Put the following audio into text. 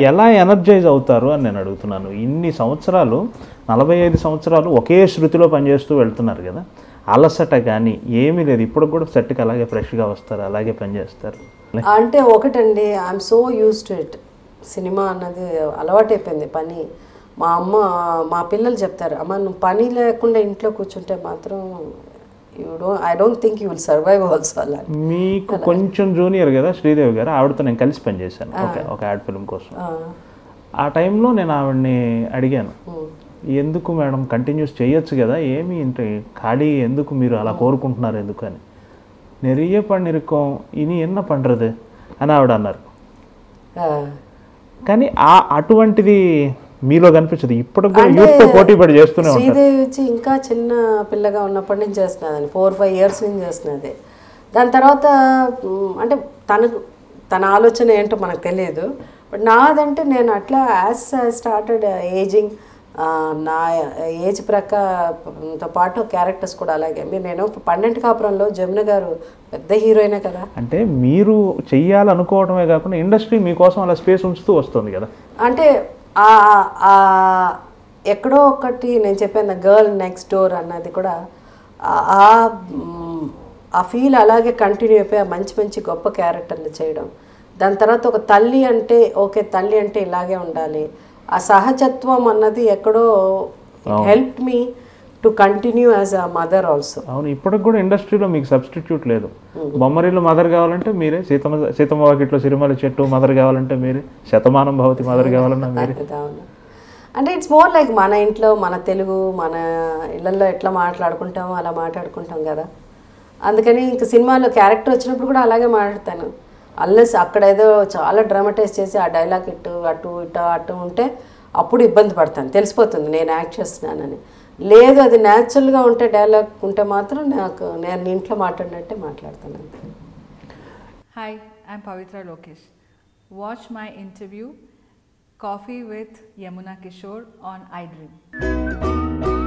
ఎలా ఎనర్జైజ్ అవుతారు అని నేను అడుగుతున్నాను. ఇన్ని సంవత్సరాలు 45 సంవత్సరాలు ఒకే శృతిలో పనిచేస్తూ వెళ్తున్నారు కదా, అలసట కానీ ఏమీ లేదు. ఇప్పుడు కూడా సెట్కి అలాగే ఫ్రెష్గా వస్తారు, అలాగే పనిచేస్తారు. అంటే ఒకటండి, I'm so use to it. Cinema అన్నది అలవాటైపోయింది పని. మా అమ్మ మా పిల్లలు చెప్తారు, అమ్మ నువ్వు పని లేకుండా ఇంట్లో కూర్చుంటే మాత్రం I don't think you will survive also. అలా మీకు కొంచెం జూనియర్ కదా శ్రీదేవి గారు, ఆవిడతో నేను కలిసి పనిచేశాను ఒక యాడ్ ఫిల్మ్ కోసం. ఆ టైంలో నేను ఆవిడని అడిగాను, ఎందుకు మేడం కంటిన్యూస్ చేయొచ్చు కదా, ఏమి అంటే ఖాళీ ఎందుకు మీరు అలా కోరుకుంటున్నారు ఎందుకు అని. నెరియ పనిరుకోం ఇని ఎన్న పండ్రదు అని ఆవిడ అన్నారు. కానీ అటువంటిది మీలో కనిపించదు. ఇప్పుడు కూడా యూత్తో పోటీ పడి చేస్తూనే ఉంటారు. శ్రీదేవి వచ్చి ఇంకా చిన్న పిల్లగా ఉన్నప్పటి నుంచి చేస్తున్నది, 4-5 years నుంచి చేస్తున్నది. దాని తర్వాత అంటే తన ఆలోచన ఏంటో మనకు తెలియదు. బట్ నాదంటే నేను అట్లా యాజ్ స్టార్టెడ్ ఏజింగ్, నా ఏజ్ ప్రకారంతో పాటు క్యారెక్టర్స్ కూడా అలాగే. నేను 12 కాపురంలో జమున గారు పెద్ద హీరోయినే కదా. అంటే మీరు చెయ్యాలనుకోవడమే కాకుండా ఇండస్ట్రీ మీకోసం అలా స్పేస్ ఉంచుతూ వస్తుంది కదా. అంటే ఎక్కడో ఒకటి నేను చెప్పాను గర్ల్ నెక్స్ట్ డోర్ అన్నది కూడా ఆ ఫీల్ అలాగే కంటిన్యూ అయిపోయి మంచి మంచి గొప్ప క్యారెక్టర్లు చేయడం. దాని తర్వాత ఒక తల్లి అంటే ఓకే, తల్లి అంటే ఇలాగే ఉండాలి, ఆ సహజత్వం అన్నది ఎక్కడో help me to continue as a mother also. అవును, ఇప్పటికి కూడా ఇండస్ట్రీలో మీకు సబ్స్టిట్యూట్ లేదు. బొమ్మరిల్లు మదర్ కావాలంటే మీరే, సీతమ్మ వాకిట్లో సిరిమల చెట్టు మదర్ కావాలంటే మీరే, శతమానం భవతి మదర్ కావాలన్నా మీరే. అంటే ఇట్స్ మోర్ లైక్ మన ఇంట్లో మన తెలుగు మన ఇళ్ళల్లో ఎట్లా మాట్లాడుకుంటామో అలా మాట్లాడుకుంటాం కదా. అందుకని ఇంక సినిమాలో క్యారెక్టర్ వచ్చినప్పుడు కూడా అలాగే మాట్లాడతాను. అల్లెస్ అక్కడ ఏదో చాలా డ్రామటైజ్ చేసి ఆ డైలాగ్ అటు ఉంటే అప్పుడు ఇబ్బంది పడతాను, తెలిసిపోతుంది నేను యాక్ట్ చేస్తున్నానని. లేదు అది న్యాచురల్గా ఉంటే డైలాగ్ ఉంటే మాత్రం నేను ఇంట్లో మాట్లాడినట్టే మాట్లాడతాను అంతే. Hi, I'm Pavitra Lokesh. Watch my interview Coffee with Yamuna Kishore on iDream.